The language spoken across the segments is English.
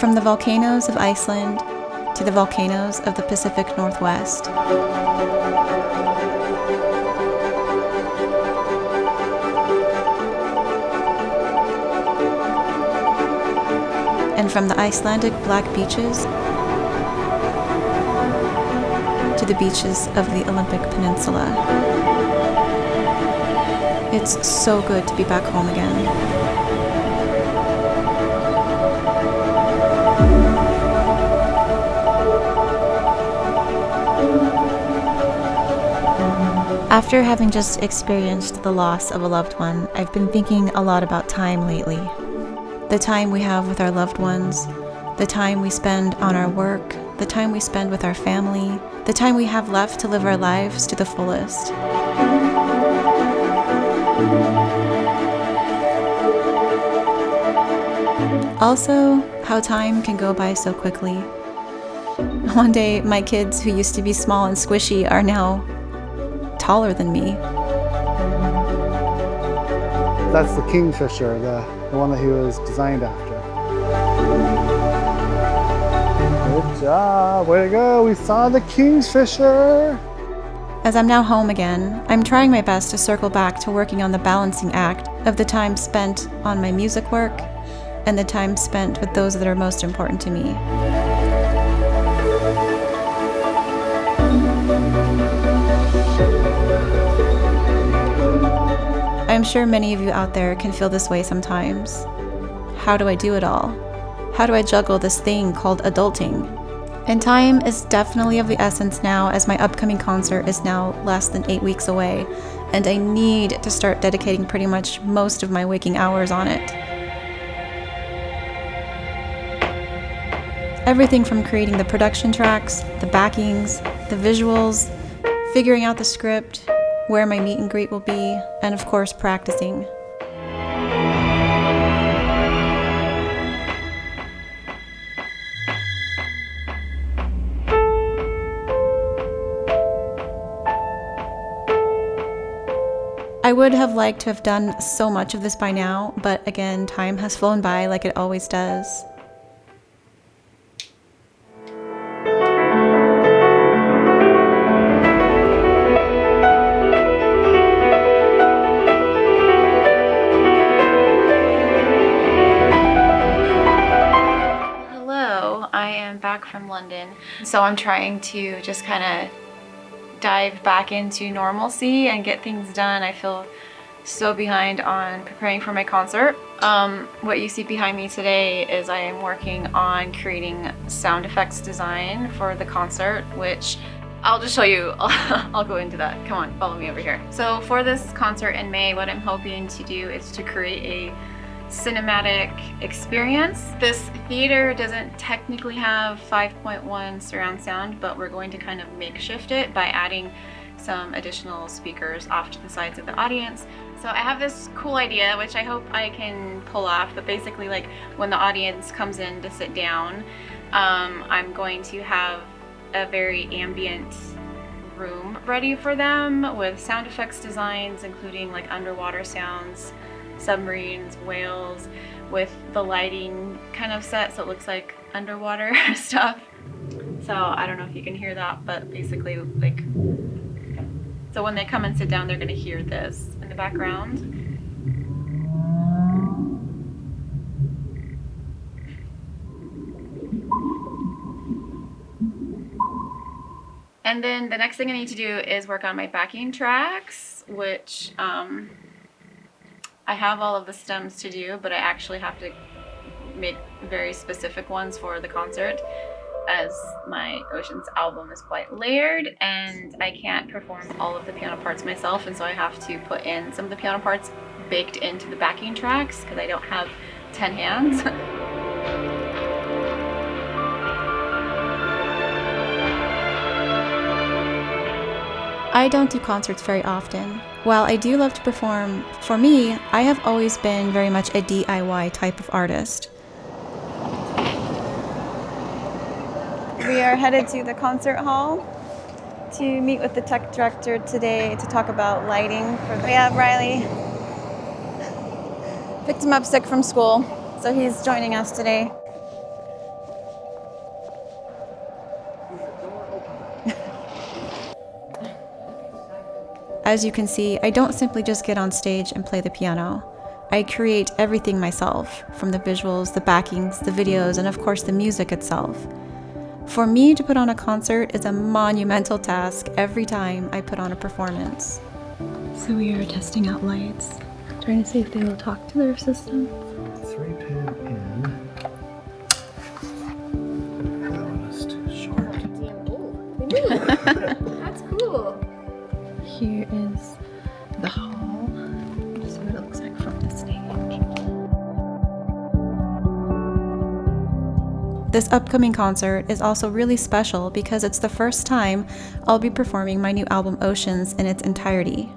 From the volcanoes of Iceland to the volcanoes of the Pacific Northwest. And from the Icelandic black beaches to the beaches of the Olympic Peninsula. It's so good to be back home again. After having just experienced the loss of a loved one, I've been thinking a lot about time lately. The time we have with our loved ones, the time we spend on our work, the time we spend with our family, the time we have left to live our lives to the fullest. Also, how time can go by so quickly. One day, my kids who used to be small and squishy are now taller than me. That's the kingfisher, the one that he was designed after. Good job, way to go, we saw the kingfisher! As I'm now home again, I'm trying my best to circle back to working on the balancing act of the time spent on my music work and the time spent with those that are most important to me. I'm sure many of you out there can feel this way sometimes. How do I do it all? How do I juggle this thing called adulting? And time is definitely of the essence now, as my upcoming concert is now less than 8 weeks away, and I need to start dedicating pretty much most of my waking hours on it. Everything from creating the production tracks, the backings, the visuals, figuring out the script, where my meet and greet will be, and of course practicing. I would have liked to have done so much of this by now, but again, time has flown by like it always does. Back from London, so I'm trying to just kind of dive back into normalcy and get things done. I feel so behind on preparing for my concert. What you see behind me today is I am working on creating sound effects design for the concert, which I'll just show you. I'll go into that. Come on, follow me over here. So for this concert in May, what I'm hoping to do is to create a cinematic experience. This theater doesn't technically have 5.1 surround sound, but we're going to kind of makeshift it by adding some additional speakers off to the sides of the audience. So I have this cool idea, which I hope I can pull off, but basically, like, when the audience comes in to sit down, I'm going to have a very ambient room ready for them with sound effects designs, including like underwater sounds, submarines, whales, with the lighting kind of set so it looks like underwater stuff. So I don't know if you can hear that, but basically, like, so when they come and sit down, they're going to hear this in the background. And then the next thing I need to do is work on my backing tracks, which I have all of the stems to do, but I actually have to make very specific ones for the concert, as my Oceans album is quite layered and I can't perform all of the piano parts myself, and so I have to put in some of the piano parts baked into the backing tracks because I don't have 10 hands. I don't do concerts very often. While I do love to perform, for me, I have always been very much a DIY type of artist. We are headed to the concert hall to meet with the tech director today to talk about lighting. We have Riley. Picked him up sick from school, so he's joining us today. As you can see, I don't simply just get on stage and play the piano. I create everything myself, from the visuals, the backings, the videos, and of course the music itself. For me to put on a concert is a monumental task every time I put on a performance. So we are testing out lights, trying to see if they will talk to their system. 3-pin in. That one is too short. That's cool. Here is the hall. This is what it looks like from the stage. This upcoming concert is also really special because it's the first time I'll be performing my new album Oceans in its entirety.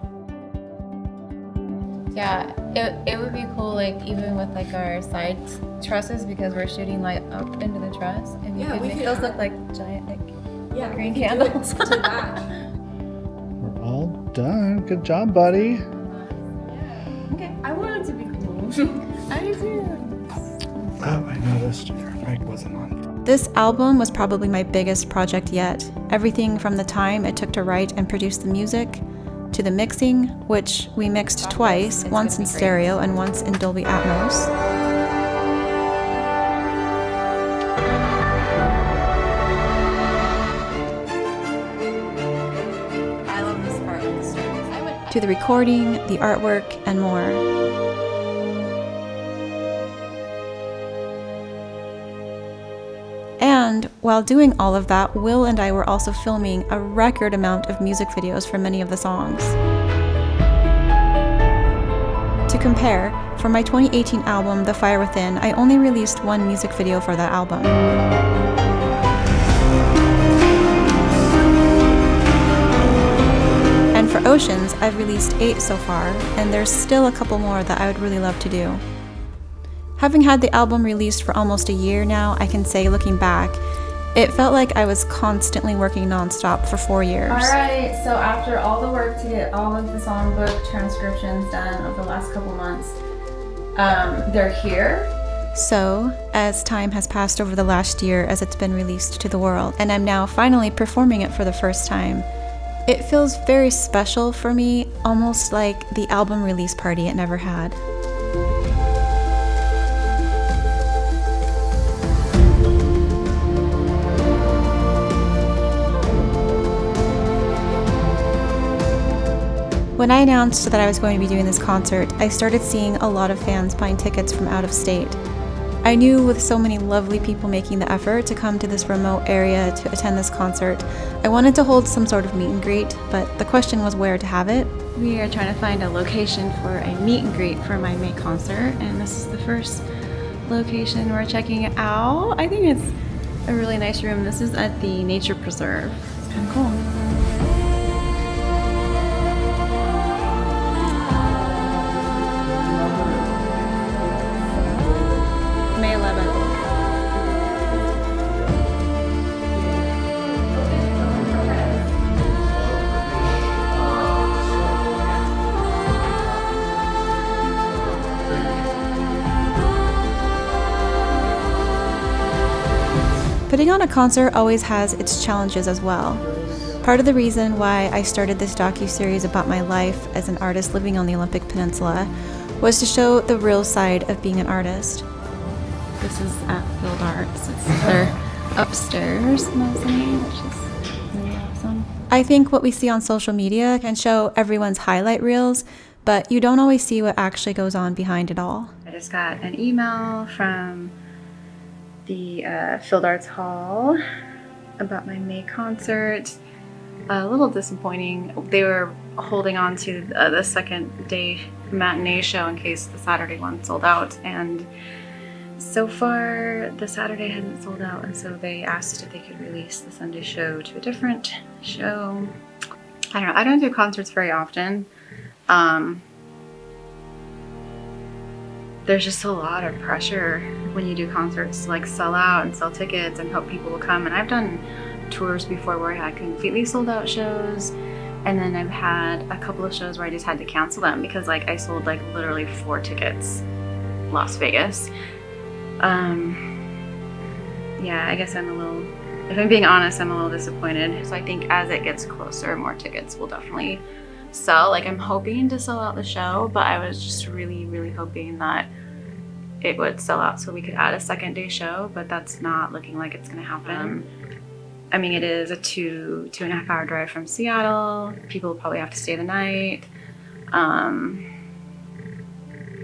Yeah, it would be cool, like even with like our side trusses, because we're shooting light up into the truss, and you could make those look like giant like green candles. We're all done. Good job, buddy. Okay, I want it to be cool. I do too. Oh, I noticed your mic wasn't on. This album was probably my biggest project yet. Everything from the time it took to write and produce the music, to the mixing, which we mixed twice, once in stereo and once in Dolby Atmos. I love this part. To the recording, the artwork, and more. And while doing all of that, Will and I were also filming a record amount of music videos for many of the songs. To compare, for my 2018 album, The Fire Within, I only released one music video for that album. And for Oceans, I've released 8 so far, and there's still a couple more that I would really love to do. Having had the album released for almost a year now, I can say, looking back, it felt like I was constantly working nonstop for 4 years. Alright, so after all the work to get all of the songbook transcriptions done over the last couple months, they're here. So, as time has passed over the last year as it's been released to the world, and I'm now finally performing it for the first time, it feels very special for me, almost like the album release party it never had. When I announced that I was going to be doing this concert, I started seeing a lot of fans buying tickets from out of state. I knew with so many lovely people making the effort to come to this remote area to attend this concert, I wanted to hold some sort of meet and greet, but the question was where to have it. We are trying to find a location for a meet and greet for my May concert, and this is the first location we're checking out. I think it's a really nice room. This is at the Nature Preserve. It's kind of cool. May 11th. Putting on a concert always has its challenges as well. Part of the reason why I started this docuseries about my life as an artist living on the Olympic Peninsula was to show the real side of being an artist. This is at Field Arts. It's their upstairs mezzanine, which is really awesome. I think what we see on social media can show everyone's highlight reels, but you don't always see what actually goes on behind it all. I just got an email from the Field Arts Hall about my May concert. A little disappointing. They were holding on to the second day matinee show in case the Saturday one sold out, and so far the Saturday hasn't sold out, and so they asked if they could release the Sunday show to a different show. I don't know, I don't do concerts very often. There's just a lot of pressure when you do concerts to like sell out and sell tickets and hope people will come. And I've done tours before where I had completely sold out shows, and then I've had a couple of shows where I just had to cancel them because like I sold like literally 4 tickets Las Vegas. Yeah, I guess I'm a little, if I'm being honest, I'm a little disappointed. So I think as it gets closer, more tickets will definitely sell. Like, I'm hoping to sell out the show, but I was just really, really hoping that it would sell out so we could add a second day show, but that's not looking like it's gonna happen. I mean, it is a 2.5 hour drive from Seattle. People will probably have to stay the night.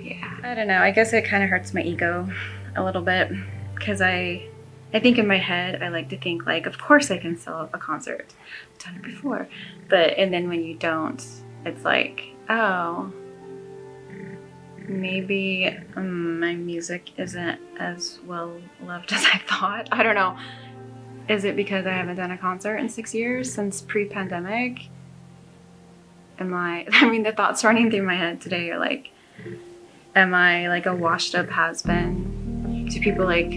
Yeah, I don't know. I guess it kind of hurts my ego a little bit because I think in my head, I like to think like, of course I can sell a concert. I've done it before. And then when you don't, it's like, oh, maybe my music isn't as well loved as I thought. I don't know. Is it because I haven't done a concert in 6 years since pre-pandemic? I mean, the thoughts running through my head today are like, am I like a washed up has-been? Do people like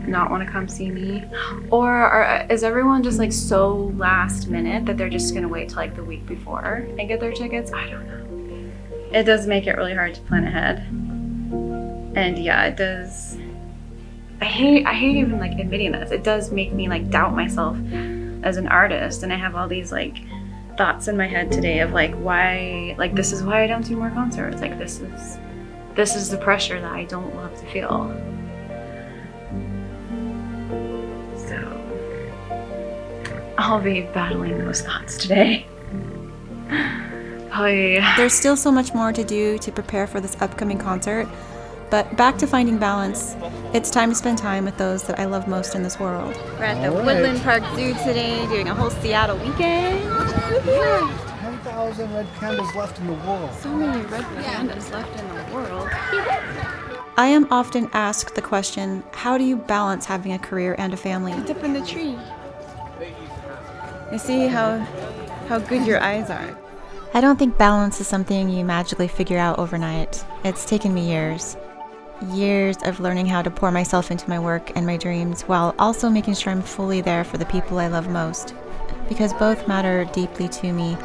not want to come see me? Or is everyone just like so last minute that they're just gonna wait till like the week before and get their tickets? I don't know. It does make it really hard to plan ahead. And yeah, it does. I hate even like admitting this. It does make me like doubt myself as an artist, and I have all these like thoughts in my head today of like, why, like, this is why I don't do more concerts. Like, this is the pressure that I don't love to feel. So I'll be battling those thoughts today. There's still so much more to do to prepare for this upcoming concert, but back to finding balance. It's time to spend time with those that I love most in this world. We're at the Woodland Park Zoo today, doing a whole Seattle weekend. Yeah. 10,000 red pandas left in the world. So many red pandas left in the world. I am often asked the question, how do you balance having a career and a family? Up in the tree. You see how good your eyes are. I don't think balance is something you magically figure out overnight. It's taken me years. Years of learning how to pour myself into my work and my dreams while also making sure I'm fully there for the people I love most. Because both matter deeply to me.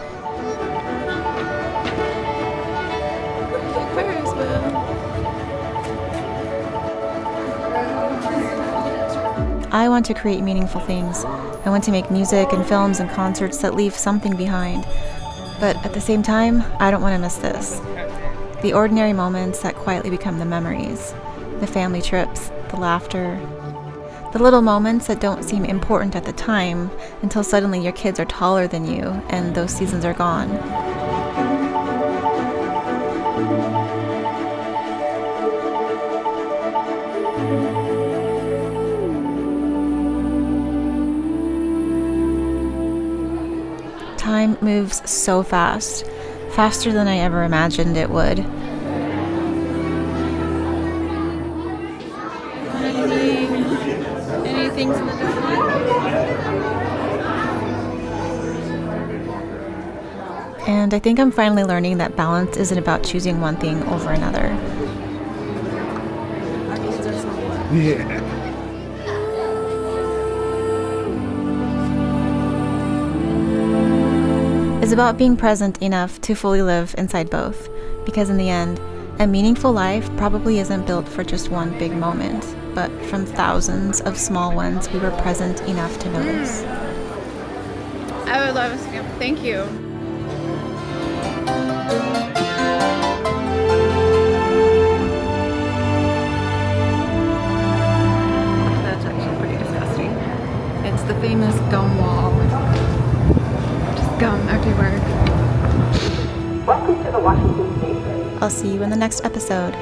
I want to create meaningful things. I want to make music and films and concerts that leave something behind. But at the same time, I don't want to miss this. The ordinary moments that quietly become the memories. The family trips, the laughter. The little moments that don't seem important at the time until suddenly your kids are taller than you and those seasons are gone. Time moves so fast, faster than I ever imagined it would. Any things in the And I think I'm finally learning that balance isn't about choosing one thing over another. Yeah. It's about being present enough to fully live inside both, because in the end, a meaningful life probably isn't built for just one big moment, but from thousands of small ones we were present enough to notice. I would love a stamp. Thank you. That's actually pretty disgusting. It's the famous gum wall. Just gum everywhere. Welcome to the Washington State. I'll see you in the next episode.